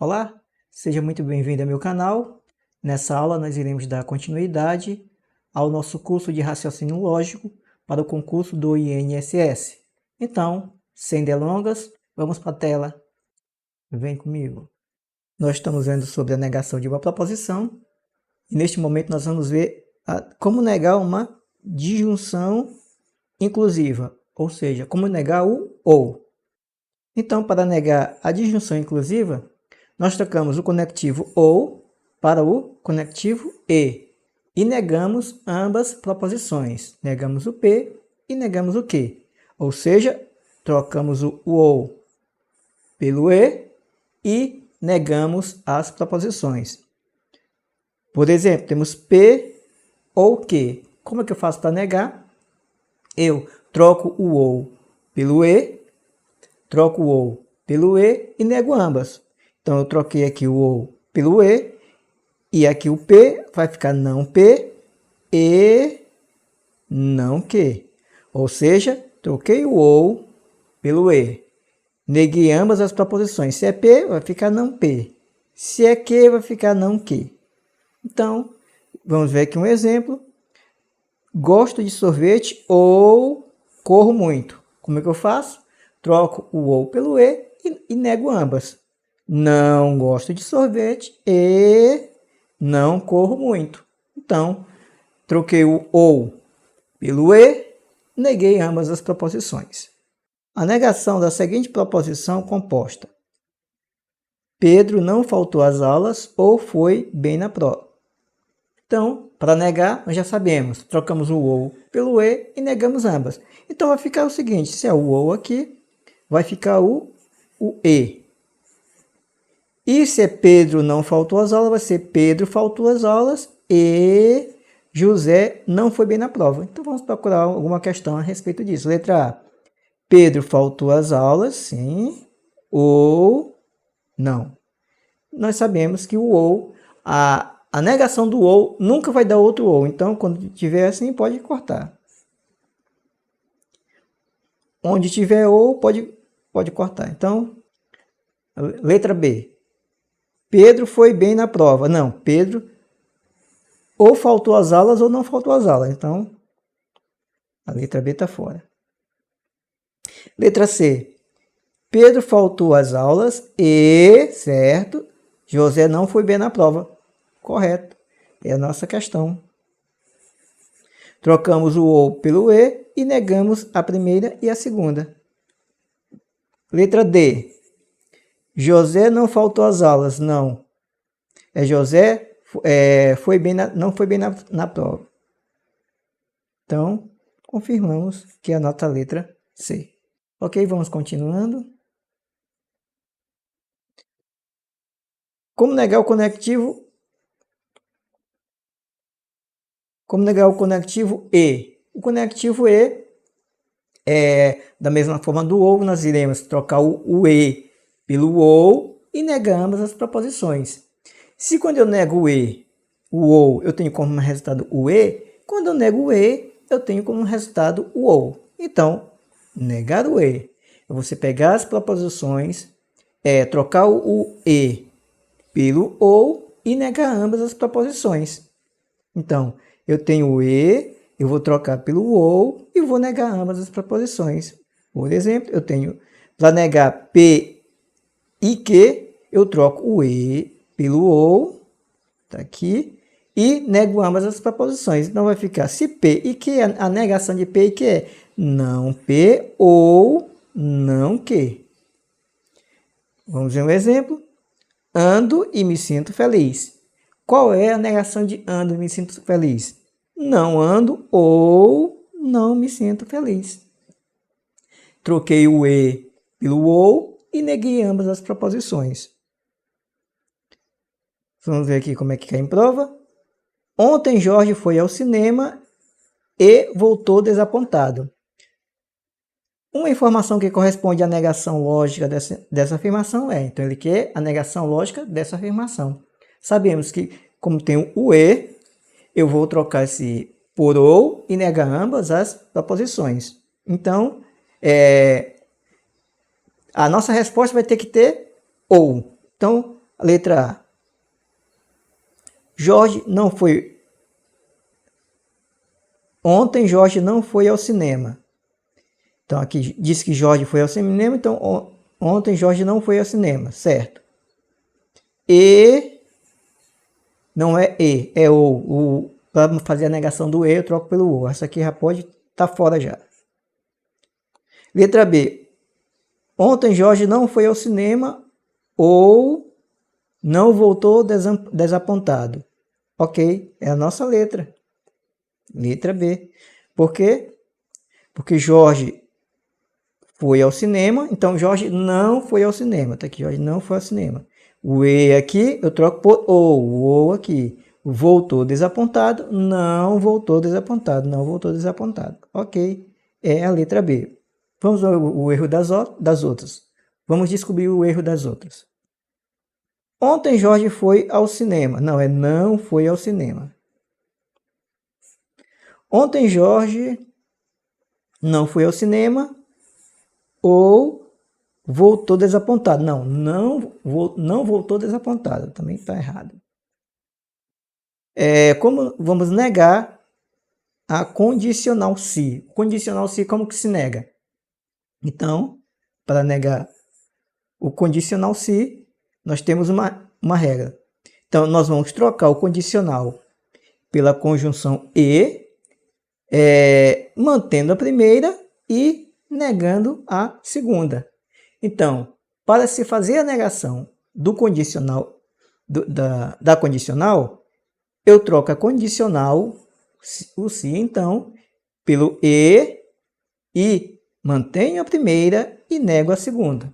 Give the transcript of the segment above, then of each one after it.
Olá, seja muito bem-vindo ao meu canal. Nessa aula nós iremos dar continuidade ao nosso curso de raciocínio lógico para o concurso do INSS. Então, sem delongas, vamos para a tela. Vem comigo. Nós estamos vendo sobre a negação de uma proposição e neste momento nós vamos ver como negar uma disjunção inclusiva, ou seja, como negar o ou. Então, para negar a disjunção inclusiva, nós trocamos o conectivo ou para o conectivo e negamos ambas proposições. Negamos o P e negamos o Q. Ou seja, trocamos o ou pelo e negamos as proposições. Por exemplo, temos P ou Q. Como é que eu faço para negar? Eu troco o ou pelo troco o ou pelo e nego ambas. Então, eu troquei aqui o ou pelo e aqui o P vai ficar não P e não Q. Ou seja, troquei o ou pelo e. Neguei ambas as proposições. Se é P, vai ficar não P. Se é Q, vai ficar não Q. Então, vamos ver aqui um exemplo. Gosto de sorvete ou corro muito. Como é que eu faço? Troco o ou pelo e nego ambas. Não gosto de sorvete e não corro muito. Então, troquei o ou pelo e, neguei ambas as proposições. A negação da seguinte proposição composta: Pedro não faltou às aulas ou foi bem na prova. Então, para negar, nós já sabemos, trocamos o ou pelo e negamos ambas. Então, vai ficar o seguinte, se é o ou aqui, vai ficar o e. E se é Pedro não faltou às aulas, vai ser Pedro faltou às aulas e José não foi bem na prova. Então, vamos procurar alguma questão a respeito disso. Letra A. Pedro faltou às aulas, sim, ou não. Nós sabemos que o ou, a negação do ou nunca vai dar outro ou. Então, quando tiver assim, pode cortar. Onde tiver ou, pode cortar. Então, letra B. Pedro foi bem na prova. Não, Pedro ou faltou às aulas ou não faltou às aulas. Então, a letra B está fora. Letra C. Pedro faltou às aulas e, certo, José não foi bem na prova. Correto. É a nossa questão. Trocamos o ou pelo e negamos a primeira e a segunda. Letra D. José não faltou às aulas. Não. José não foi bem na prova. Então, confirmamos que é a nossa letra C. Ok, vamos continuando. Como negar o conectivo? Como negar o conectivo e? O conectivo e da mesma forma do ou, nós iremos trocar o e pelo ou e negamos as proposições. Se quando eu nego o ou, eu tenho como resultado o e, quando eu nego o e, eu tenho como resultado o ou. Então, negar o e é você pegar as proposições, trocar o e pelo ou e negar ambas as proposições. Então, eu tenho o e, eu vou trocar pelo ou e vou negar ambas as proposições. Por exemplo, eu tenho, para negar P e Q, eu troco o e pelo ou, tá aqui, e nego ambas as proposições. Então, vai ficar, se P e Q, a negação de P e Q é não P ou não Q. Vamos ver um exemplo. Ando e me sinto feliz. Qual é a negação de ando e me sinto feliz? Não ando ou não me sinto feliz. Troquei o e pelo ou e neguei ambas as proposições. Vamos ver aqui como é que cai em prova. Ontem Jorge foi ao cinema e voltou desapontado. Uma informação que corresponde à negação lógica dessa afirmação então ele quer a negação lógica dessa afirmação. Sabemos que, como tem o e, eu vou trocar esse por ou e negar ambas as proposições. Então, a nossa resposta vai ter que ter ou. Então, A letra A. Jorge não foi... Ontem Jorge não foi ao cinema. Então aqui diz que Jorge foi ao cinema, então ontem Jorge não foi ao cinema, certo? E não é E, é O. Para fazer a negação do E, eu troco pelo O. Essa aqui já pode estar fora já. Letra B. Ontem Jorge não foi ao cinema ou não voltou desapontado. Ok, é a nossa letra. Letra B. Por quê? Porque Jorge foi ao cinema, então Jorge não foi ao cinema. Tá aqui, Jorge não foi ao cinema. O E aqui eu troco por O. O aqui. Voltou desapontado, não voltou desapontado, não voltou desapontado. Ok, é a letra B. Vamos ao erro das outras. Vamos descobrir o erro das outras. Ontem Jorge foi ao cinema. Não, é não foi ao cinema. Ontem Jorge não foi ao cinema ou voltou desapontado. Não voltou desapontado. Também está errado. Como vamos negar a condicional se? Condicional se como que se nega? Então, para negar o condicional se, nós temos uma regra. Então, nós vamos trocar o condicional pela conjunção e, mantendo a primeira e negando a segunda. Então, para se fazer a negação do condicional, da condicional, eu troco a condicional, o se, então, pelo e mantenho a primeira e nego a segunda.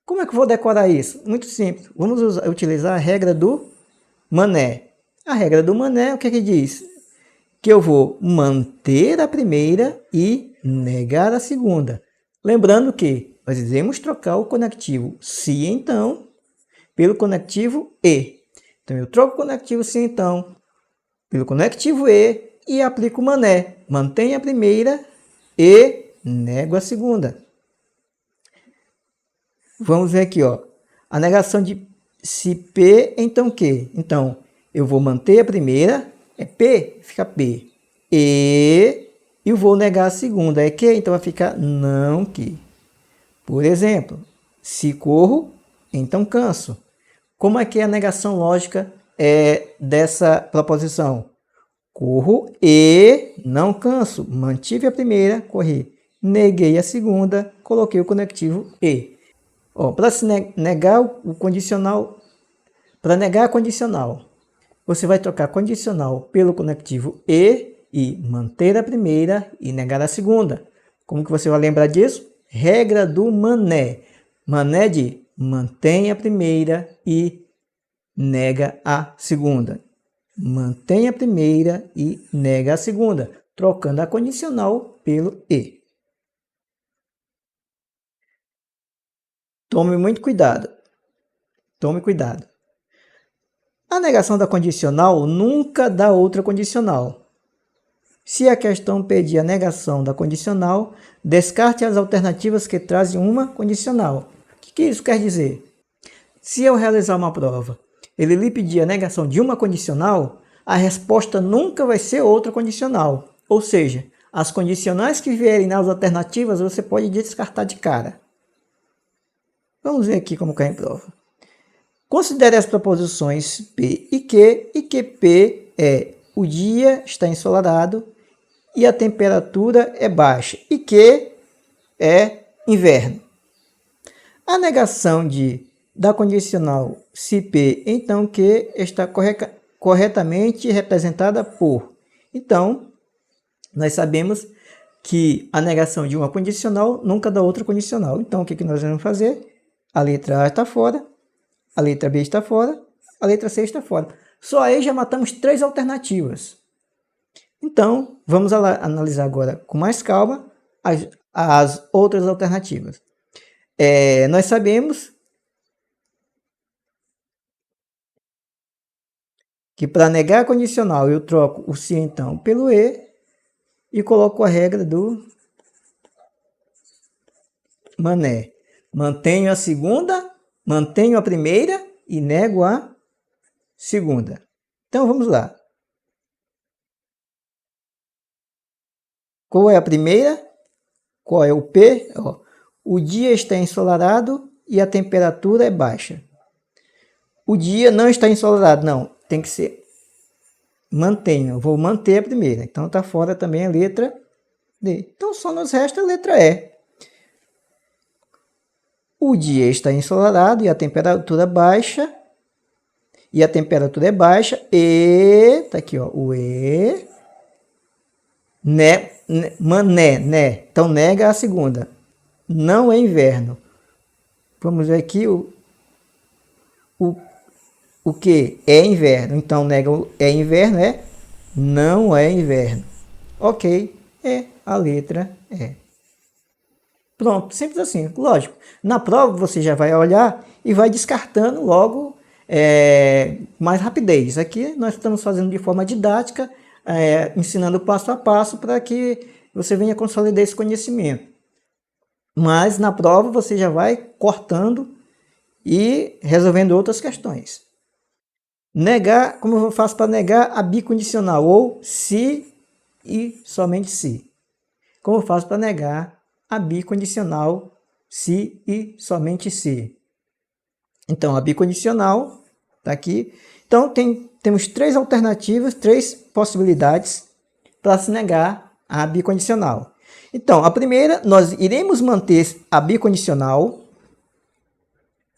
Como é que eu vou decorar isso? Muito simples. Vamos utilizar a regra do mané. A regra do mané, o que é que diz? Que eu vou manter a primeira e negar a segunda. Lembrando que nós iremos trocar o conectivo se, então, pelo conectivo e. Então, eu troco o conectivo se, então, pelo conectivo e aplico o mané. Mantenho a primeira e nego a segunda. Vamos ver aqui, ó. A negação de se P, então Q. Então, eu vou manter a primeira, é P, fica P. E eu vou negar a segunda, é Q, então vai ficar não que. Por exemplo, se corro, então canso. Como é que é a negação lógica dessa proposição? Corro e não canso. Mantive a primeira, corri. Neguei a segunda, coloquei o conectivo e. Para se negar o condicional, para negar a condicional, você vai trocar condicional pelo conectivo e manter a primeira e negar a segunda. Como que você vai lembrar disso? Regra do mané. Mané de mantém a primeira e nega a segunda. Mantém a primeira e nega a segunda, trocando a condicional pelo e. Tome muito cuidado. Tome cuidado. A negação da condicional nunca dá outra condicional. Se a questão pedir a negação da condicional, descarte as alternativas que trazem uma condicional. O que isso quer dizer? Se eu realizar uma prova, ele lhe pedir a negação de uma condicional, a resposta nunca vai ser outra condicional. Ou seja, as condicionais que vierem nas alternativas você pode descartar de cara. Vamos ver aqui como cai em prova. Considere as proposições P e que P é o dia está ensolarado e a temperatura é baixa e que é inverno. A negação da condicional se P, então que está corretamente representada por. Então, nós sabemos que a negação de uma condicional nunca dá outra condicional. Então, o que nós vamos fazer? A letra A está fora, a letra B está fora, a letra C está fora. Só aí já matamos 3 alternativas. Então, vamos analisar agora com mais calma as outras alternativas. Nós sabemos que para negar a condicional eu troco o se então pelo e coloco a regra do mané. Mantenho a segunda, mantenho a primeira e nego a segunda. Então vamos lá. Qual é a primeira? Qual é o P? Ó, o dia está ensolarado e a temperatura é baixa. O dia não está ensolarado, não. Tem que ser mantenha. Vou manter a primeira. Então está fora também a letra D. Então só nos resta a letra E. O dia está ensolarado e a temperatura baixa. E a temperatura é baixa. E tá aqui, ó, o E. Né. Então nega a segunda. Não é inverno. Vamos ver aqui o que é inverno. Então nega é inverno, não é inverno. Ok, é a letra E. Pronto, simples assim, lógico. Na prova você já vai olhar e vai descartando logo mais rapidez. Aqui nós estamos fazendo de forma didática, ensinando passo a passo para que você venha consolidar esse conhecimento. Mas na prova você já vai cortando e resolvendo outras questões. Negar, como eu faço para negar a bicondicional? Ou se e somente se. Como eu faço para negar a bicondicional se e somente se. Então, a bicondicional está aqui. Então, temos três alternativas, três possibilidades para se negar a bicondicional. Então, a primeira, nós iremos manter a bicondicional.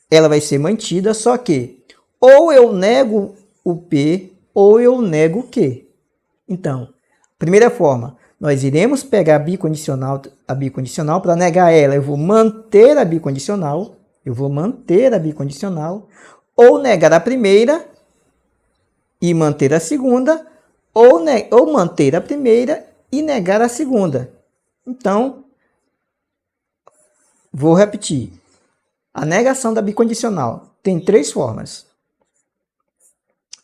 Ela vai ser mantida, só que ou eu nego o P ou eu nego o Q. Então, primeira forma, nós iremos pegar a bicondicional para negar ela. Eu vou manter a bicondicional. Ou negar a primeira e manter a segunda. Ou manter a primeira e negar a segunda. Então, vou repetir. A negação da bicondicional tem três formas.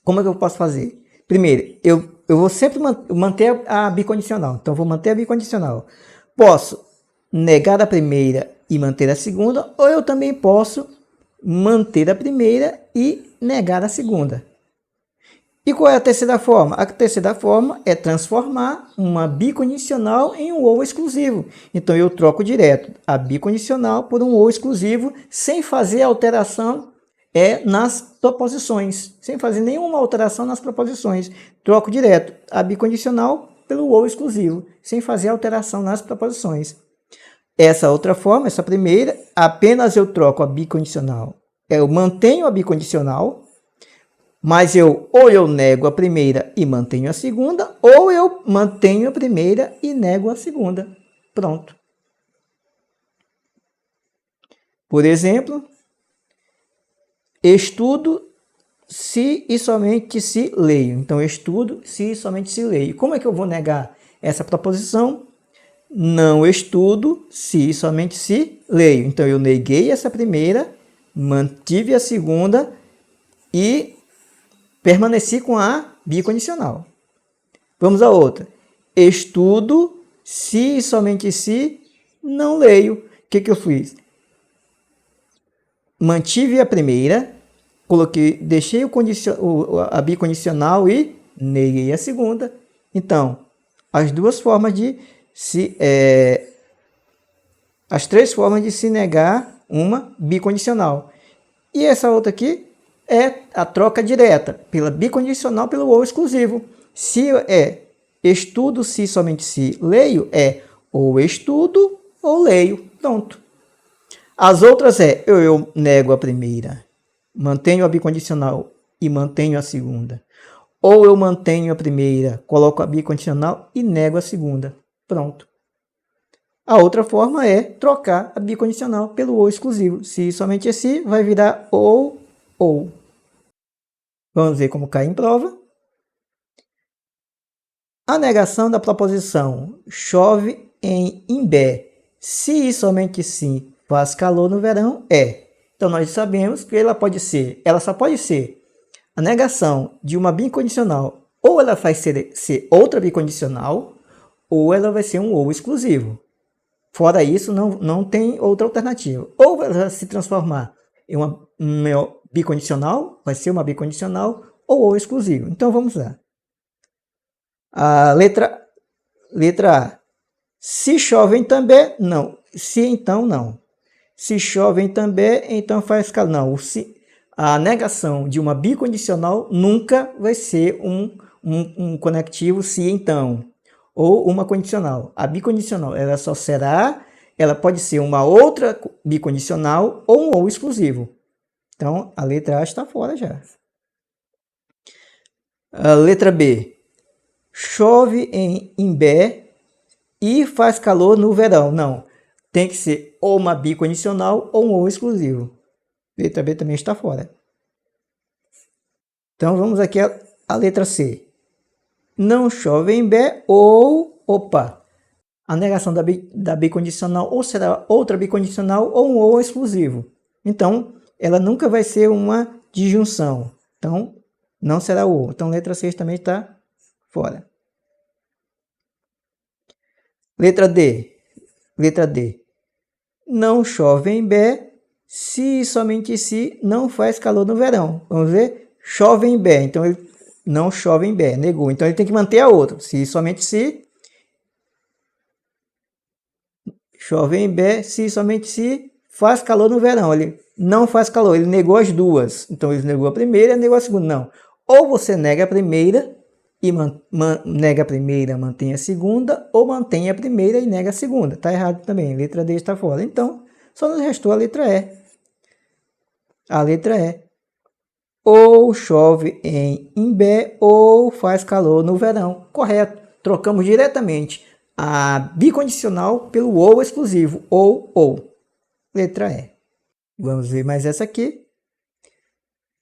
Como é que eu posso fazer? Primeiro, eu vou sempre manter a bicondicional. Então, vou manter a bicondicional. Posso negar a primeira e manter a segunda, ou eu também posso manter a primeira e negar a segunda. E qual é a terceira forma? A terceira forma é transformar uma bicondicional em um ou exclusivo. Então, eu troco direto a bicondicional por um ou exclusivo, sem fazer alteração nas proposições. Sem fazer nenhuma alteração nas proposições. Troco direto a bicondicional pelo ou exclusivo, sem fazer alteração nas proposições. Essa outra forma, essa primeira, apenas eu troco a bicondicional. Eu mantenho a bicondicional, mas ou eu nego a primeira e mantenho a segunda, ou eu mantenho a primeira e nego a segunda. Pronto. Por exemplo, estudo se e somente se leio. Então, estudo se e somente se leio. Como é que eu vou negar essa proposição? Não estudo se e somente se leio. Então, eu neguei essa primeira, mantive a segunda e permaneci com a bicondicional. Vamos a outra. Estudo se e somente se não leio. O que eu fiz? Mantive a primeira, deixei a bicondicional e neguei a segunda. Então, as três formas de se negar uma bicondicional. E essa outra aqui é a troca direta, pela bicondicional pelo ou exclusivo. Se estudo se somente se leio, ou estudo ou leio. Pronto. As outras eu nego a primeira, mantenho a bicondicional e mantenho a segunda. Ou eu mantenho a primeira, coloco a bicondicional e nego a segunda. Pronto. A outra forma é trocar a bicondicional pelo ou exclusivo. Se somente se, vai virar ou. Vamos ver como cai em prova. A negação da proposição chove em Imbé, se e somente se faz calor no verão, Então, nós sabemos que ela só pode ser a negação de uma bicondicional, ou ela vai ser outra bicondicional, ou ela vai ser um ou exclusivo. Fora isso, não tem outra alternativa. Ou ela vai se transformar em uma bicondicional, vai ser uma bicondicional ou exclusivo. Então vamos lá. A letra A. Se chovem também, não. Se então, não. Se chovem também, então faz calor. Não. A negação de uma bicondicional nunca vai ser um conectivo se então. Ou uma condicional. A bicondicional, ela só será, ela pode ser uma outra bicondicional ou um ou exclusivo. Então, a letra A está fora já. A letra B. Chove em Imbé e faz calor no verão. Não. Tem que ser ou uma bicondicional ou um ou exclusivo. Letra B também está fora. Então, vamos aqui a letra C. Não chove em Imbé ou... Opa! A negação da bicondicional ou será outra bicondicional ou um ou exclusivo. Então, ela nunca vai ser uma disjunção. Então, não será o ou. Então, letra C também está fora. Letra D. Letra D. Não chove em Bé se somente se não faz calor no verão. Vamos ver? Chove em Bé. Então, ele não chove em Bé. Negou. Então, ele tem que manter a outra. Se somente se. Chove em Bé se somente se faz calor no verão. Ele não faz calor, ele negou as duas. Então, ele negou a primeira e negou a segunda. Não. Ou você nega a primeira e nega a primeira, mantém a segunda, ou mantém a primeira e nega a segunda. Está errado também. A letra D está fora. Então, só nos restou a letra E. A letra E. Ou chove em Imbé ou faz calor no verão. Correto. Trocamos diretamente a bicondicional pelo ou exclusivo. Ou. Letra E. Vamos ver mais essa aqui.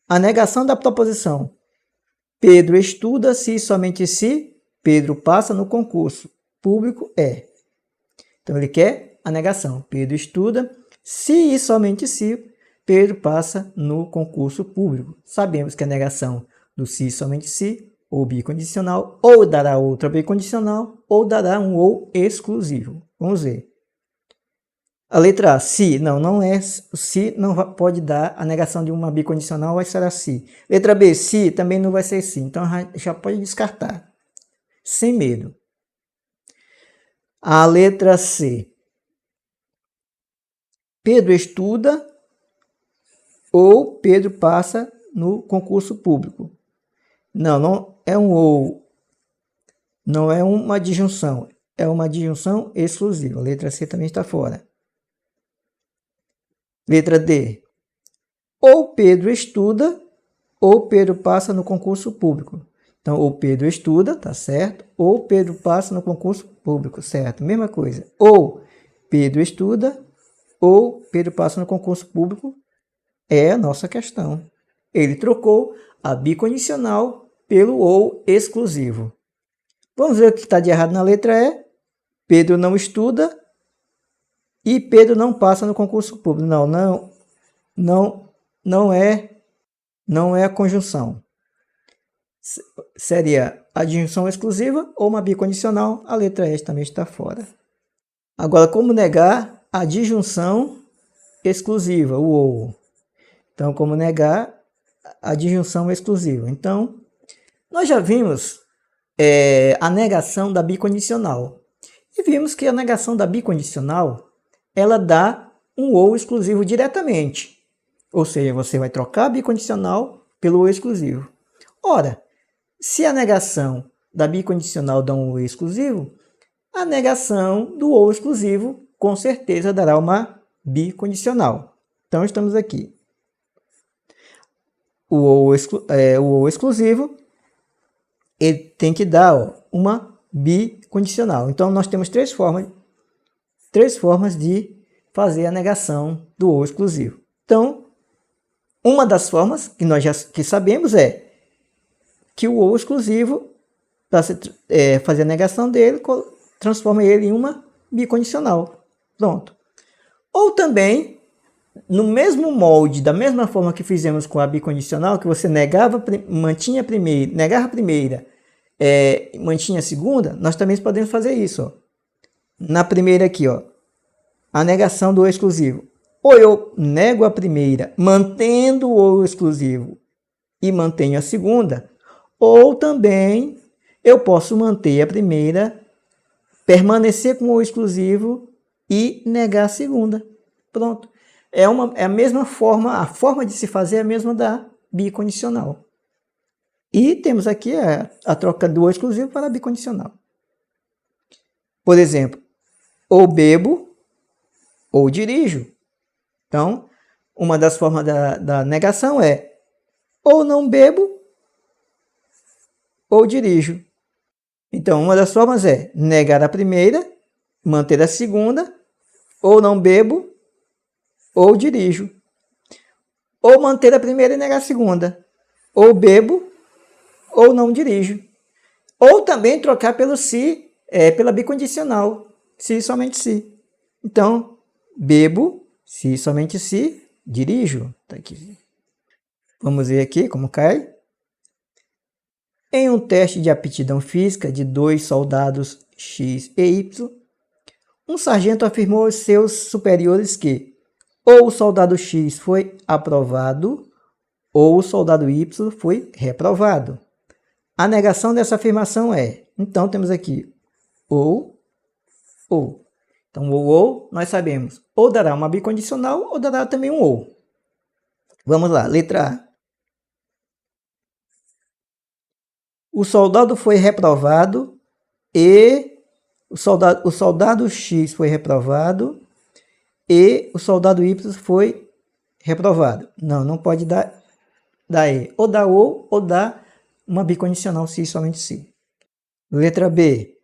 A negação da proposição. Pedro estuda se somente se Pedro passa no concurso público é. Então, ele quer a negação. Pedro estuda se e somente se Pedro passa no concurso público. Sabemos que a negação do se e somente se, ou bicondicional, ou dará outra bicondicional, ou dará um ou exclusivo. Vamos ver. A letra A, se, não é, se não pode dar a negação de uma bicondicional, vai ser se. Letra B, se, também não vai ser se, então já pode descartar, sem medo. A letra C, Pedro estuda ou Pedro passa no concurso público. Não é um ou, não é uma disjunção, é uma disjunção exclusiva. A letra C também está fora. Letra D. Ou Pedro estuda, ou Pedro passa no concurso público. Então, ou Pedro estuda, tá certo? Ou Pedro passa no concurso público, certo? Mesma coisa. Ou Pedro estuda, ou Pedro passa no concurso público, é a nossa questão. Ele trocou a bicondicional pelo ou exclusivo. Vamos ver o que está de errado na letra E. Pedro não estuda e Pedro não passa no concurso público. Não é a conjunção. Seria a disjunção exclusiva ou uma bicondicional. A letra E também está fora. Agora, como negar a disjunção exclusiva, o ou? Então, como negar a disjunção exclusiva? Então, nós já vimos a negação da bicondicional. E vimos que a negação da bicondicional ela dá um ou exclusivo diretamente. Ou seja, você vai trocar a bicondicional pelo ou exclusivo. Ora, se a negação da bicondicional dá um ou exclusivo, a negação do ou exclusivo com certeza dará uma bicondicional. Então, estamos aqui. O ou exclusivo ele tem que dar uma bicondicional. Então, nós temos três formas de fazer a negação do ou exclusivo. Então, uma das formas que nós já sabemos é que o ou exclusivo, para fazer a negação dele, transforma ele em uma bicondicional. Pronto. Ou também, no mesmo molde, da mesma forma que fizemos com a bicondicional, que você mantinha a primeira, negava a primeira, mantinha a segunda, nós também podemos fazer isso. Ó. Na primeira aqui, ó, a negação do exclusivo. ou eu nego a primeira, mantendo o ou exclusivo e mantenho a segunda, ou também eu posso manter a primeira, permanecer com o exclusivo e negar a segunda. Pronto. É a mesma forma, a forma de se fazer é a mesma da bicondicional. E temos aqui a troca do exclusivo para bicondicional. Por exemplo, ou bebo ou dirijo. Então, uma das formas da negação é ou não bebo ou dirijo. Então, uma das formas é negar a primeira, manter a segunda, ou não bebo ou dirijo. Ou manter a primeira e negar a segunda. Ou bebo ou não dirijo. Ou também trocar pelo se, pela bicondicional. Se, somente se. Então, bebo, se, somente se, dirijo. Tá aqui. Vamos ver aqui como cai. Em um teste de aptidão física de 2 soldados X e Y, um sargento afirmou aos seus superiores que ou o soldado X foi aprovado ou o soldado Y foi reprovado. A negação dessa afirmação é, então temos aqui ou. Então o ou nós sabemos, ou dará uma bicondicional ou dará também um ou. Vamos lá, letra A. O soldado foi reprovado e o soldado X foi reprovado e o soldado Y foi reprovado. Não pode dar E. Ou dá ou dá uma bicondicional se somente se. Letra B.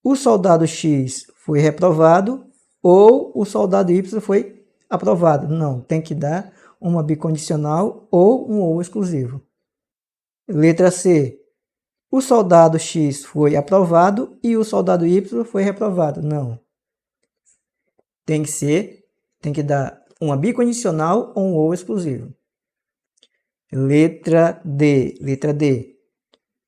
O soldado X foi reprovado ou o soldado Y foi aprovado. Não, tem que dar uma bicondicional ou um ou exclusivo. Letra C. O soldado X foi aprovado e o soldado Y foi reprovado. Não. Tem que dar uma bicondicional ou um ou exclusivo. Letra D.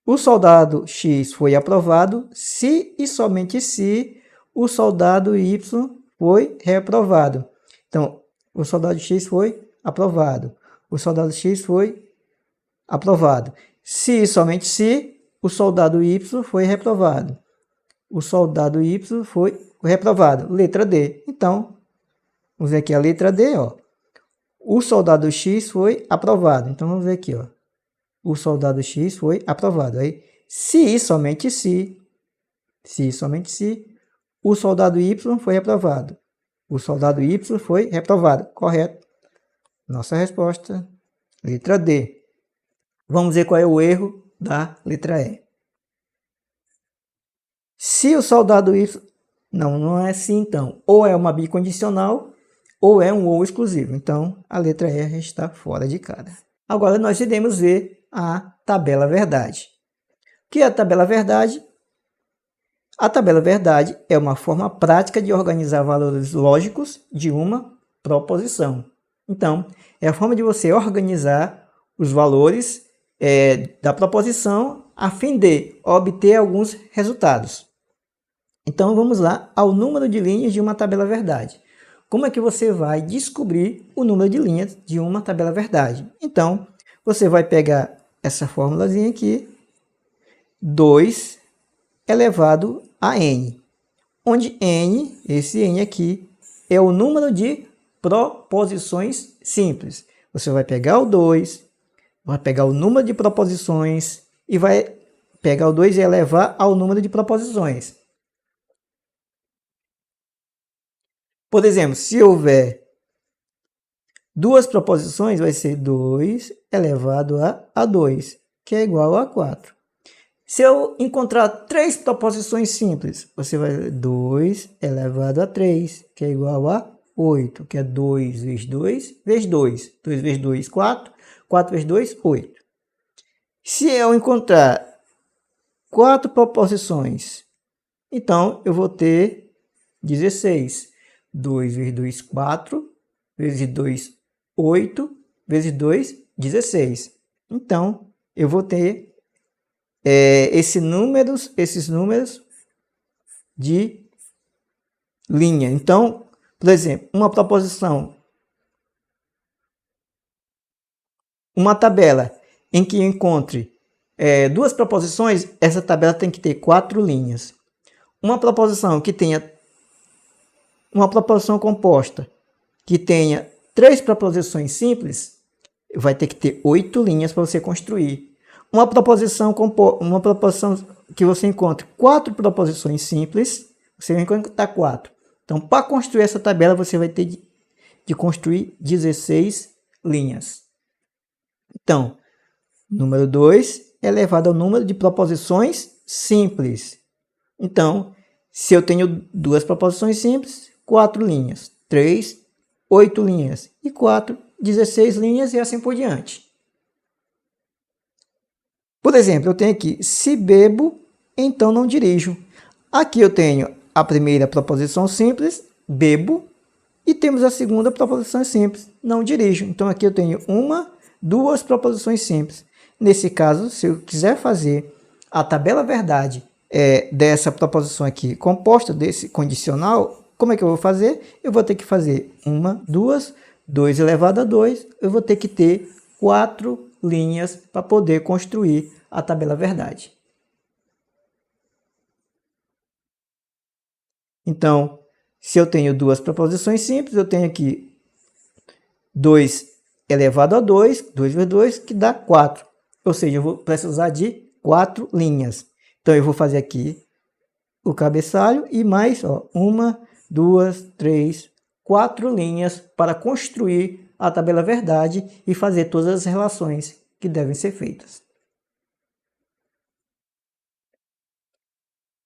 O soldado X foi aprovado se e somente se o soldado Y foi reprovado. Então, o soldado X foi aprovado. O soldado X foi aprovado. Se e somente se o soldado Y foi reprovado. O soldado Y foi reprovado. Letra D. Então, vamos ver aqui a letra D, ó. O soldado X foi aprovado. Então, vamos ver aqui, ó. O soldado X foi aprovado. Aí, se e somente se, o soldado Y foi reprovado. O soldado Y foi reprovado. Correto. Nossa resposta, letra D. Vamos ver qual é o erro da letra E. Se o soldado Y... Não é assim então. Ou é uma bicondicional ou é um ou exclusivo. Então, a letra E está fora de cara. Agora, nós iremos ver a tabela verdade. O que é a tabela verdade? A tabela verdade é uma forma prática de organizar valores lógicos de uma proposição. Então, é a forma de você organizar os valores da proposição a fim de obter alguns resultados. Então, vamos lá ao número de linhas de uma tabela verdade. Como é que você vai descobrir o número de linhas de uma tabela verdade? Então, você vai pegar essa formulazinha aqui, 2 elevado a n, onde n, esse n aqui, é o número de proposições simples. Você vai pegar o 2, vai pegar o número de proposições e vai pegar o 2 e elevar ao número de proposições. Por exemplo, se houver duas proposições, vai ser 2 elevado a 2, que é igual a 4. Se eu encontrar 3 proposições simples, você vai ver 2 elevado a 3, que é igual a 8, que é 2 vezes 2 vezes 2. 2 vezes 2, 4. 4 vezes 2, 8. Se eu encontrar 4 proposições, então eu vou ter 16. 2 vezes 2, 4. Vezes 2, 8. Vezes 2, 16. Então, eu vou ter esses números de linha. Então, Por exemplo, uma proposição, uma tabela em que encontre duas proposições, essa tabela tem que ter 4 linhas. Uma proposição que tenha uma proposição composta que tenha 3 proposições simples, vai ter que ter 8 linhas para você construir. Uma proposição que você encontre 4 proposições simples, você vai encontrar 4. Então, para construir essa tabela, você vai ter de construir 16 linhas. Então, número 2 é elevado ao número de proposições simples. Então, se eu tenho 2 proposições simples, 4 linhas. 3, 8 linhas. E 4, 16 linhas e assim por diante. Por exemplo, eu tenho aqui, se bebo, então não dirijo. Aqui eu tenho a primeira proposição simples, bebo, e temos a segunda proposição simples, não dirijo. Então aqui eu tenho 1, 2 proposições simples. Nesse caso, se eu quiser fazer a tabela verdade dessa proposição aqui, composta desse condicional, como é que eu vou fazer? Eu vou ter que fazer 1, 2, 2 elevado a 2, eu vou ter que ter 4 linhas para poder construir a tabela verdade. Então, se eu tenho 2 proposições simples, eu tenho aqui 2 elevado a 2, 2 vezes 2, que dá 4. Ou seja, eu vou precisar de 4 linhas. Então, eu vou fazer aqui o cabeçalho e mais 1, 2, 3, 4 linhas para construir a tabela verdade e fazer todas as relações que devem ser feitas.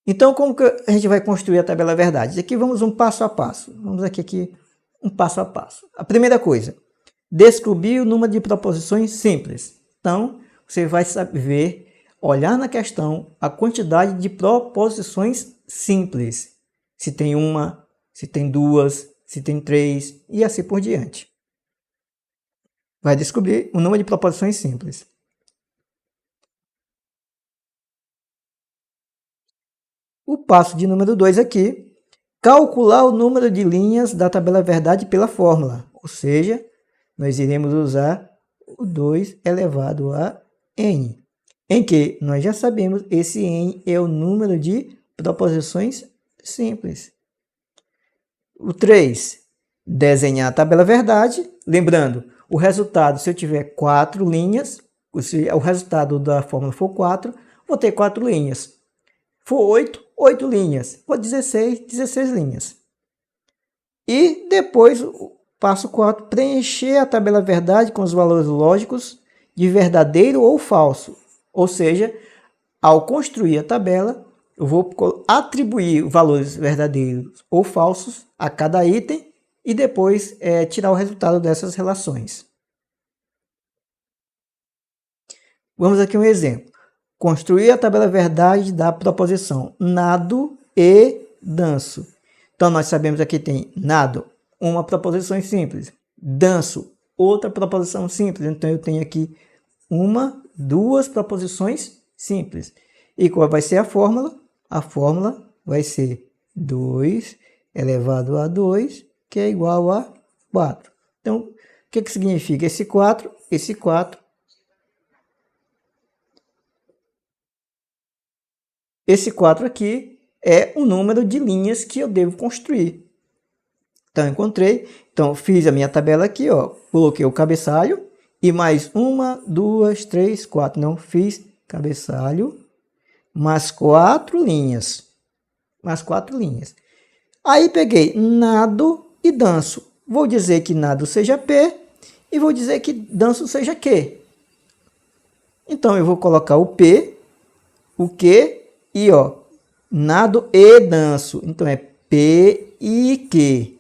Então, como que a gente vai construir a tabela verdade? Aqui vamos um passo a passo. Vamos aqui um passo a passo. A primeira coisa, descobrir o número de proposições simples. Então, você vai saber olhar na questão a quantidade de proposições simples. Se tem 1, se tem 2, se tem 3 e assim por diante. Vai descobrir o número de proposições simples. O passo de número 2 aqui, calcular o número de linhas da tabela verdade pela fórmula. Ou seja, nós iremos usar o 2 elevado a n, em que nós já sabemos esse n é o número de proposições simples. O 3, desenhar a tabela verdade. Lembrando, o resultado, se eu tiver 4 linhas, se o resultado da fórmula for 4, vou ter 4 linhas. For 8, 8 linhas. For 16, 16 linhas. E depois, passo 4, preencher a tabela verdade com os valores lógicos de verdadeiro ou falso. Ou seja, ao construir a tabela, eu vou atribuir valores verdadeiros ou falsos a cada item e depois tirar o resultado dessas relações. Vamos aqui um exemplo. Construir a tabela verdade da proposição nado e danço. Então, nós sabemos aqui tem nado, uma proposição simples. Danço, outra proposição simples. Então, eu tenho aqui 1, 2 proposições simples. E qual vai ser a fórmula? A fórmula vai ser 2 elevado a 2, que é igual a 4. Então, o que significa esse 4? Esse 4. Esse 4 aqui é o número de linhas que eu devo construir. Então, encontrei. Então, fiz a minha tabela aqui, ó. Coloquei o cabeçalho e mais 1, 2, 3, 4. Não, fiz cabeçalho mais 4 linhas. Mais 4 linhas. Aí, peguei nado e danço. Vou dizer que nado seja P e vou dizer que danço seja Q. Então, eu vou colocar o P, o Q e, ó, nado e danço. Então, é P e Q.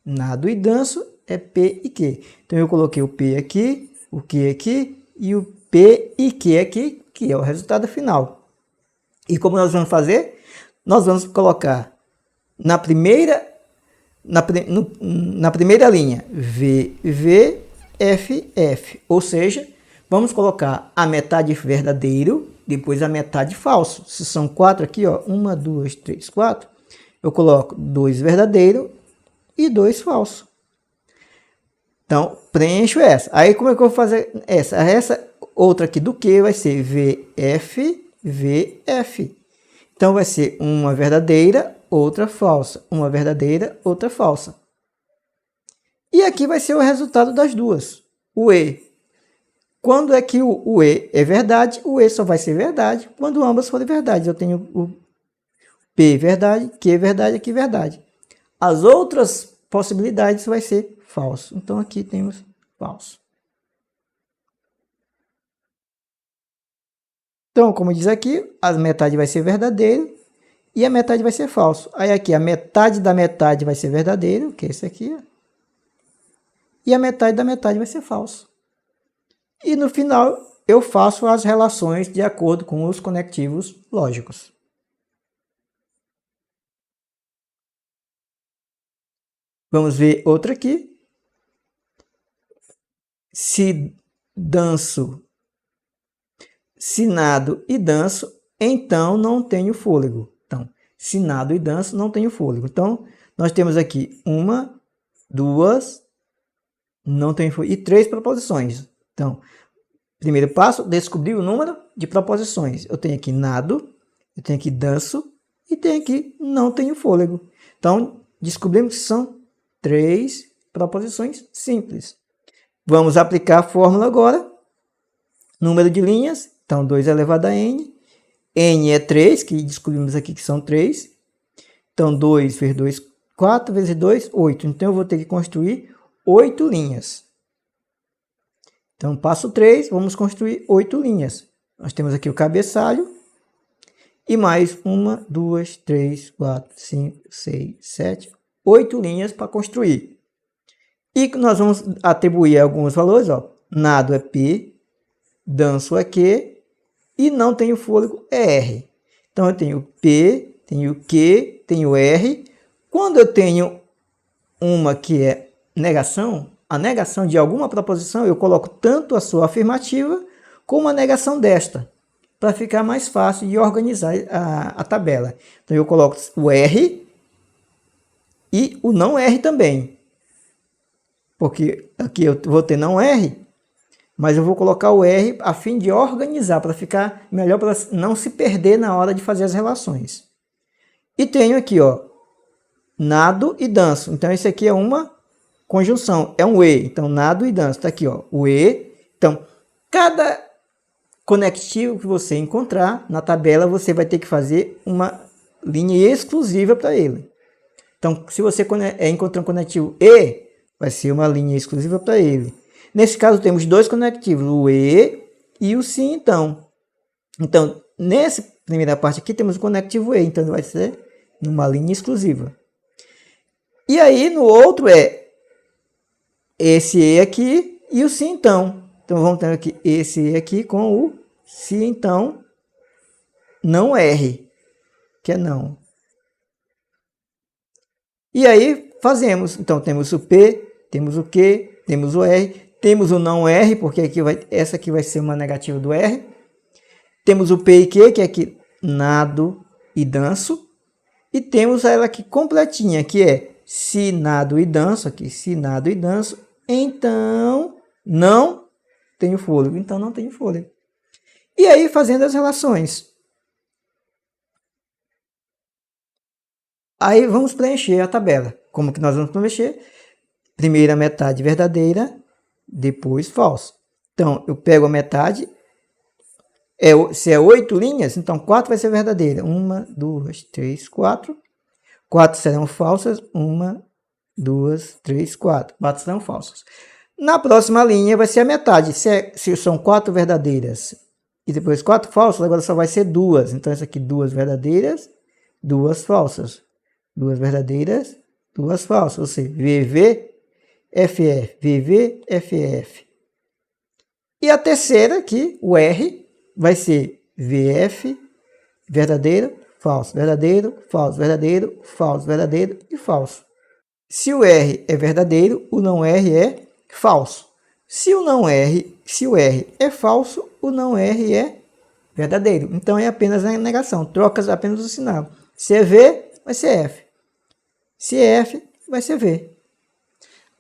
Nado e danço é P e Q. Então, eu coloquei o P aqui, o Q aqui e o P e Q aqui, que é o resultado final. E como nós vamos fazer? Nós vamos colocar na primeira linha V, V, F, F. Ou seja, vamos colocar a metade verdadeiro, depois a metade falso. Se são 4 aqui, ó, 1, 2, 3, 4, eu coloco 2 verdadeiro e 2 falso. Então, preencho essa. Aí, como é que eu vou fazer essa? Essa outra aqui do que vai ser VF, VF. Então, vai ser uma verdadeira, outra falsa. Uma verdadeira, outra falsa. E aqui vai ser o resultado das duas. O E. Quando é que o E é verdade, o E só vai ser verdade quando ambas forem verdade. Eu tenho o P verdade, Q verdade, aqui verdade. As outras possibilidades vai ser falso. Então, aqui temos falso. Então, como diz aqui, a metade vai ser verdadeiro e a metade vai ser falso. Aí aqui, a metade da metade vai ser verdadeiro, que é esse aqui. E a metade da metade vai ser falso. E no final, eu faço as relações de acordo com os conectivos lógicos. Vamos ver outra aqui. Se danço, se nado e danço, então não tenho fôlego. Então, se nado e danço, não tenho fôlego. Então, nós temos aqui uma, duas, não tenho fôlego, e 3 proposições. Então, primeiro passo, descobrir o número de proposições. Eu tenho aqui nado, eu tenho aqui danço e tenho aqui não tenho fôlego. Então, descobrimos que são 3 proposições simples. Vamos aplicar a fórmula agora. Número de linhas, então 2 elevado a n. N é 3, que descobrimos aqui que são 3. Então 2 vezes 2, 4 vezes 2, 8. Então eu vou ter que construir 8 linhas. Então passo 3, vamos construir 8 linhas. Nós temos aqui o cabeçalho. E mais 1, 2, 3, 4, 5, 6, 7, 8 linhas para construir. E nós vamos atribuir alguns valores, ó. Nado é P, danço é Q e não tenho fôlego é R. Então eu tenho P, tenho Q, tenho R. Quando eu tenho uma que é negação, a negação de alguma proposição, eu coloco tanto a sua afirmativa como a negação desta, para ficar mais fácil de organizar a tabela. Então eu coloco o R e o não R também. Porque aqui eu vou ter não R, mas eu vou colocar o R a fim de organizar, para ficar melhor, para não se perder na hora de fazer as relações. E tenho aqui, ó, nado e danço. Então, esse aqui é uma conjunção, é um E. Então, nado e danço. Está aqui, ó, o E. Então, cada conectivo que você encontrar na tabela, você vai ter que fazer uma linha exclusiva para ele. Então, se você encontrar um conectivo E, vai ser uma linha exclusiva para ele. Nesse caso, temos 2 conectivos, o E e o sim, então. Então, nessa primeira parte aqui, temos o conectivo E, então vai ser uma linha exclusiva. E aí, no outro é esse E aqui e o sim, então. Então, vamos ter aqui esse E aqui com o sim, então, não R, que é não. E aí, fazemos. Então, temos o P, temos o Q, temos o R, temos o não R, porque aqui essa aqui vai ser uma negativa do R. Temos o P e Q, que é aqui nado e danço. E temos ela aqui completinha, que é se nado e danço, aqui, se nado e danço, então não tenho fôlego, então não tenho fôlego. E aí, fazendo as relações. Aí, vamos preencher a tabela. Como que nós vamos preencher? Primeira metade verdadeira, depois falso. Então, eu pego a metade, se é 8 linhas, então 4 vai ser verdadeira. 1, 2, 3, 4. 4 serão falsas. 1, 2, 3, 4. 4 serão falsas. Na próxima linha vai ser a metade. Se são 4 verdadeiras e depois 4 falsas, agora só vai ser 2. Então, essa aqui 2 verdadeiras, 2 falsas. 2 verdadeiras, 2 falsas. Ou seja, VV, FF, VV, FF. E a terceira aqui, o R, vai ser VF, verdadeiro, falso, verdadeiro, falso, verdadeiro, falso, verdadeiro e falso. Se o R é verdadeiro, o não R é falso. Se o R é falso, o não R é verdadeiro. Então é apenas a negação, trocas apenas o sinal. Se é V, vai ser F. Se é F, vai ser V.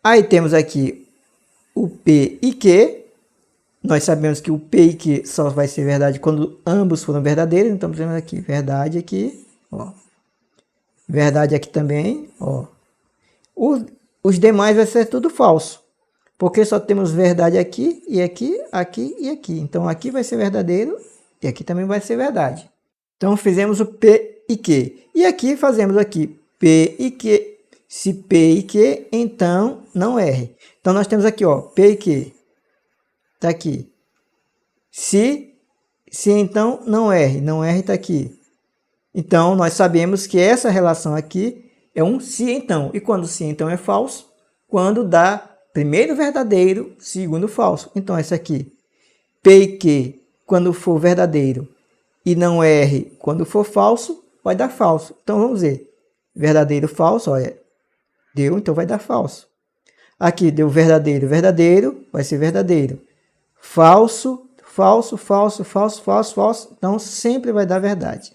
Aí temos aqui o P e Q. Nós sabemos que o P e Q só vai ser verdade quando ambos forem verdadeiros. Então, temos aqui verdade aqui, ó. Verdade aqui também, ó. Os demais vai ser tudo falso. Porque só temos verdade aqui, e aqui, aqui e aqui. Então, aqui vai ser verdadeiro e aqui também vai ser verdade. Então, fizemos o P e Q. E aqui fazemos aqui P e Q. Se P e Q, então não R. Então, nós temos aqui, ó, P e Q. Está aqui. Se então não R. Não R está aqui. Então, nós sabemos que essa relação aqui é um se então. E quando se então é falso? Quando dá primeiro verdadeiro, segundo falso. Então, essa aqui, P e Q, quando for verdadeiro, e não R, quando for falso, vai dar falso. Então, vamos ver. Verdadeiro, falso, olha. Deu, então vai dar falso. Aqui, deu verdadeiro, verdadeiro, vai ser verdadeiro. Falso, falso, falso, falso, falso, falso. Então, sempre vai dar verdade.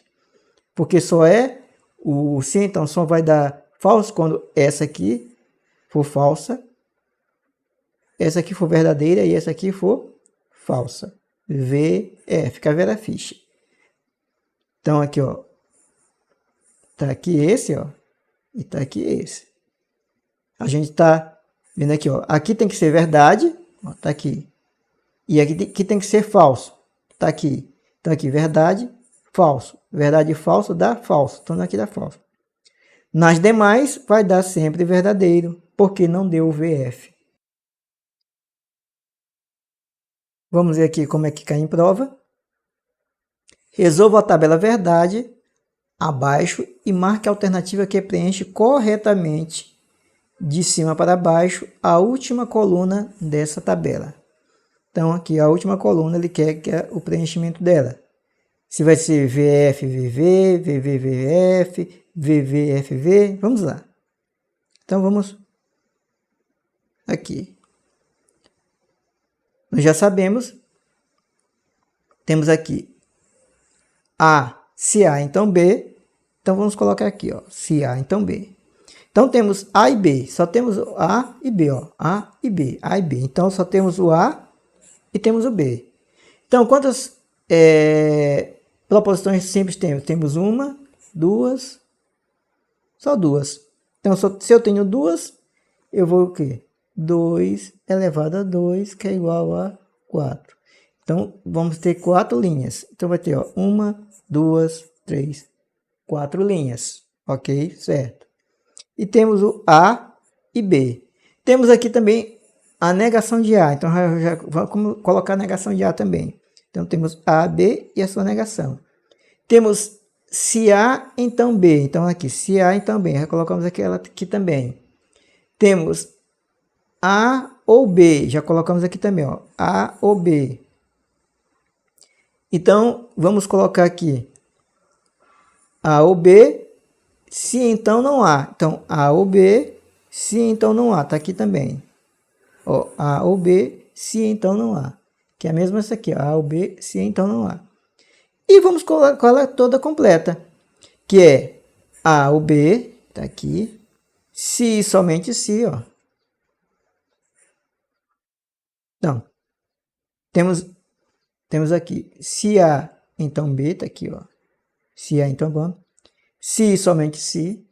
Porque só é o se então só vai dar falso quando essa aqui for falsa, essa aqui for verdadeira e essa aqui for falsa. VF, caveira ficha. Então aqui, ó, tá aqui esse, ó, e tá aqui esse. A gente tá vendo aqui, ó, aqui tem que ser verdade, ó, tá aqui. E aqui tem que ser falso, tá aqui. Então aqui verdade, falso. Verdade e falso dá falso. Então aqui dá falso. Nas demais vai dar sempre verdadeiro, porque não deu o VF. Vamos ver aqui como é que cai em prova. Resolva a tabela verdade abaixo e marque a alternativa que preenche corretamente de cima para baixo a última coluna dessa tabela. Então aqui a última coluna ele quer que é o preenchimento dela. Se vai ser VF, VV, VV, VF, VV, FV. Vamos lá. Então vamos aqui. Nós já sabemos. Temos aqui A, se A, então B. Então vamos colocar aqui, ó, se A, então B. Então temos A e B. Só temos A e B, ó. A e B, A e B. Então só temos o A e temos o B. Então quantas proposições simples temos? Temos uma, duas, só duas. Então, se eu tenho duas, eu vou o quê? 2 elevado a 2, que é igual a 4. Então, vamos ter 4 linhas. Então, vai ter, ó, 1, 2, 3, 4 linhas. Ok? Certo. E temos o A e B. Temos aqui também a negação de A. Então, já vamos colocar a negação de A também. Então, temos A, B e a sua negação. Temos se A, então B. Então, aqui, se A, então B. Já colocamos ela aqui também. Temos A ou B. Já colocamos aqui também, ó. A ou B. Então, vamos colocar aqui A ou B, se então não há. Então, A ou B, se então não há. Está aqui também. Ó, A ou B, se então não há. Que é a mesma essa aqui, ó. A ou B, se então não há. E vamos colocar ela toda completa. Que é A ou B, está aqui. Se somente se, ó. Então, temos aqui se A, então B, está aqui, ó. Se A, então B. Se somente se.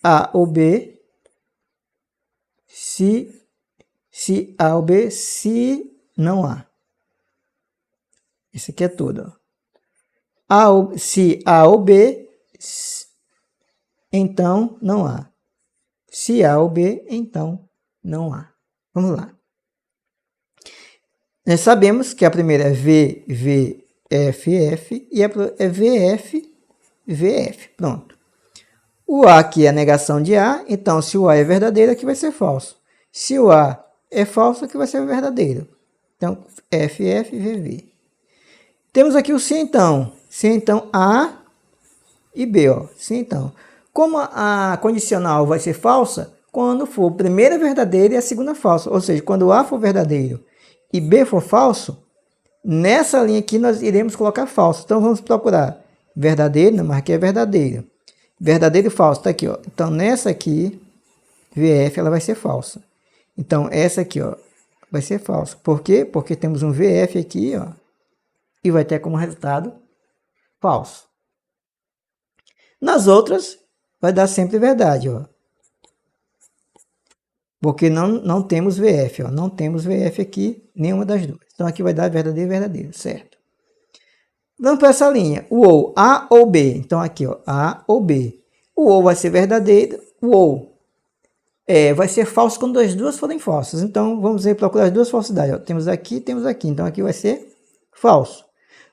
A ou B. Se A ou B, se não há. Isso aqui é tudo, ó. Se A ou B, então não há. Se A ou B, então não há. Vamos lá. Nós sabemos que a primeira é V, V, F, F e a é VF, VF. Pronto. O A aqui é a negação de A, então se o A é verdadeiro, aqui vai ser falso. Se o A é falso, aqui vai ser verdadeiro. Então, F, F, VV. Temos aqui o se então. Se então A e B, ó. Se então. Como a condicional vai ser falsa, quando for a primeira verdadeira e a segunda falsa. Ou seja, quando A for verdadeiro e B for falso, nessa linha aqui nós iremos colocar falso. Então vamos procurar verdadeiro, mas aqui é verdadeiro. Verdadeiro e falso, tá aqui, ó. Então nessa aqui VF ela vai ser falsa. Então, essa aqui, ó, vai ser falsa. Por quê? Porque temos um VF aqui, ó, e vai ter como resultado falso. Nas outras, vai dar sempre verdade, ó. Porque não temos VF, ó. Não temos VF aqui, nenhuma das duas. Então, aqui vai dar verdadeiro e verdadeiro, certo? Vamos para essa linha. O ou, A ou B. Então, aqui, ó, A ou B. O ou vai ser verdadeiro, o ou vai ser falso quando as duas forem falsas. Então, vamos procurar as duas falsidades. Ó. Temos aqui e temos aqui. Então, aqui vai ser falso.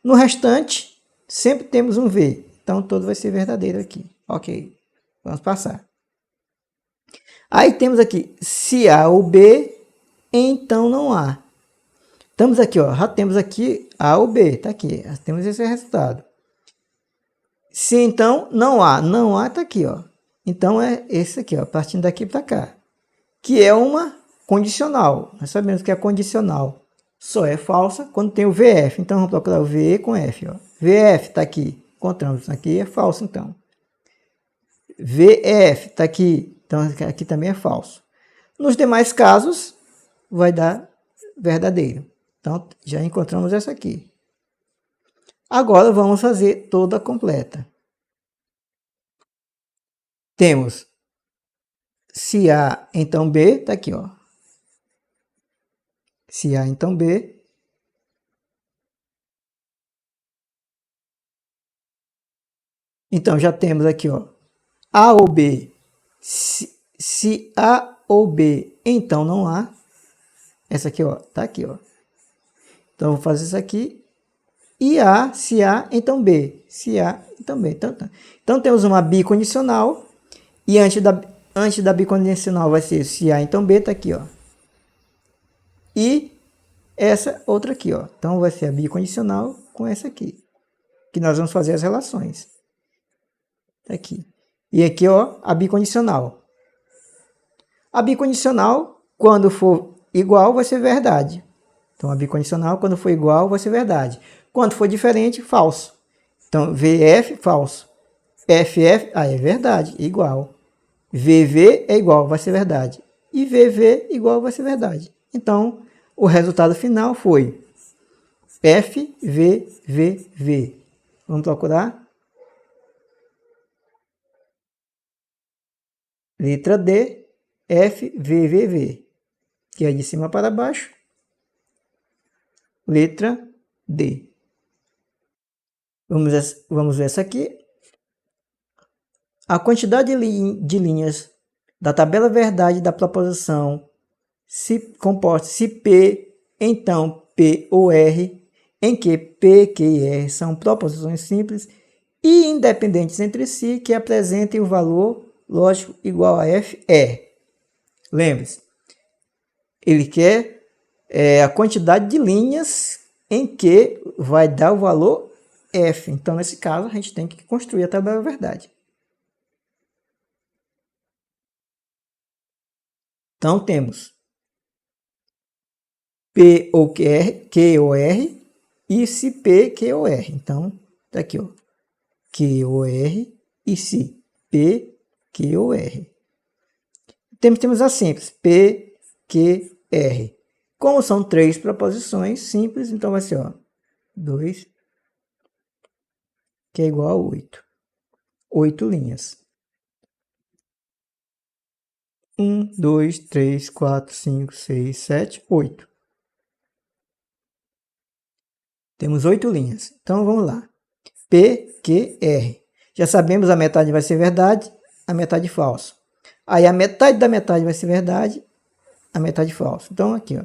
No restante, sempre temos um V. Então, todo vai ser verdadeiro aqui. Ok. Vamos passar. Aí temos aqui, se A ou B, então não há. Estamos aqui, ó, já temos aqui A ou B, tá aqui, já temos esse resultado. Se então não há, tá aqui, ó. Então é esse aqui, ó, partindo daqui para cá, que é uma condicional. Nós sabemos que a condicional só é falsa quando tem o VF. Então vamos procurar o VE com F, ó. VF tá aqui, encontramos aqui, é falso então. VF tá aqui. Então, aqui também é falso. Nos demais casos, vai dar verdadeiro. Então, já encontramos essa aqui. Agora, vamos fazer toda completa. Temos se A, então B, tá aqui, ó. Se A, então B. Então, já temos aqui, ó, A ou B. Se A ou B, então não há. Essa aqui, ó, tá aqui, ó. Então, vou fazer isso aqui. E A, se A, então B. Se A, então B. Então temos uma bicondicional. E antes da bicondicional vai ser se A, então B, tá aqui, ó. E essa outra aqui, ó. Então vai ser a bicondicional com essa aqui. Que nós vamos fazer as relações. Tá aqui. E aqui, ó, a bicondicional. A bicondicional, quando for igual, vai ser verdade. Então, a bicondicional, quando for igual, vai ser verdade. Quando for diferente, falso. Então, VF, falso. FF, é verdade, igual. VV é igual, vai ser verdade. E VV igual, vai ser verdade. Então, o resultado final foi FVVV. Vamos procurar? Letra D, FVVV, que é de cima para baixo. Letra D. Vamos ver essa aqui. A quantidade de linhas da tabela verdade da proposição se comporta se P, então P ou R, em que P, Q e R são proposições simples e independentes entre si que apresentem o valor lógico igual a F é. Lembre-se, ele quer a quantidade de linhas em que vai dar o valor F. Então, nesse caso, a gente tem que construir a tabela verdade. Então, temos P ou Q ou R e se P, Q ou R. Então, tá aqui, ó. Q ou R e se P, Q ou R. Temos a simples, P, Q, R. Como são três proposições simples, então vai ser, ó, 2, que é igual a 8. 8 linhas. 1, 2, 3, 4, 5, 6, 7, 8. Temos 8 linhas. Então, vamos lá. P, Q, R. Já sabemos a metade vai ser verdade, a metade falso. Aí, a metade da metade vai ser verdade, a metade falso. Então, aqui, ó.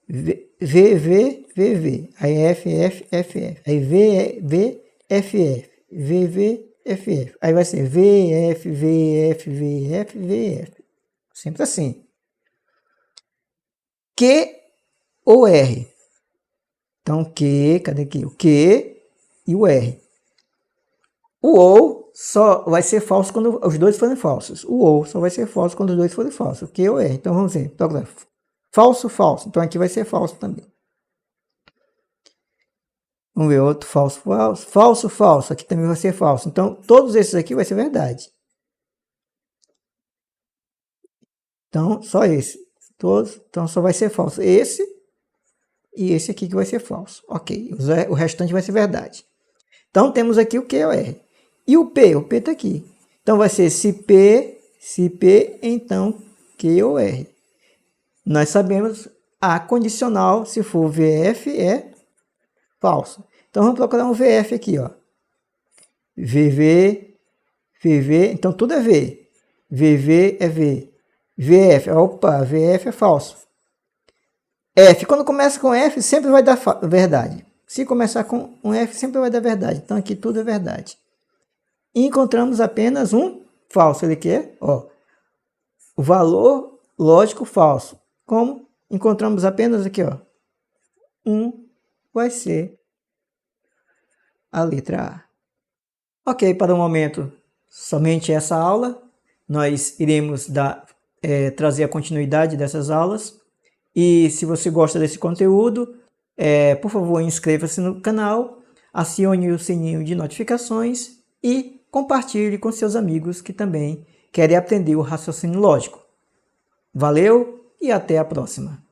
V, V, V, V. Aí, F, F, F, F. Aí, V, V, F, F. V, V, F, F. Aí vai ser V, F, V, F, V, F, V, F. Sempre assim. Q ou R? Então, Q, cadê aqui? O Q e o R. O ou só vai ser falso quando os dois forem falsos. O ou só vai ser falso quando os dois forem falsos. O Q ou R. Então, vamos ver. Falso, falso. Então, aqui vai ser falso também. Vamos ver outro falso, falso. Falso, falso. Aqui também vai ser falso. Então, todos esses aqui vai ser verdade. Então, só esse. Todos, então, só vai ser falso. Esse e esse aqui que vai ser falso. Ok, o restante vai ser verdade. Então, temos aqui o Q e o R. E o P? O P está aqui. Então, vai ser se P, então Q ou R. Nós sabemos a condicional, se for VF, é falso. Então, vamos procurar um VF aqui, ó. VV, então tudo é V. VV é V. VF, opa, VF é falso. F, quando começa com F, sempre vai dar verdade. Se começar com um F, sempre vai dar verdade. Então, aqui tudo é verdade. E encontramos apenas um falso. Ele quer, ó, o valor lógico falso. Como encontramos apenas aqui, ó, vai ser a letra A. Ok, para o momento, somente essa aula. Nós iremos trazer a continuidade dessas aulas. E se você gosta desse conteúdo, por favor, inscreva-se no canal, acione o sininho de notificações e compartilhe com seus amigos que também querem aprender o raciocínio lógico. Valeu e até a próxima!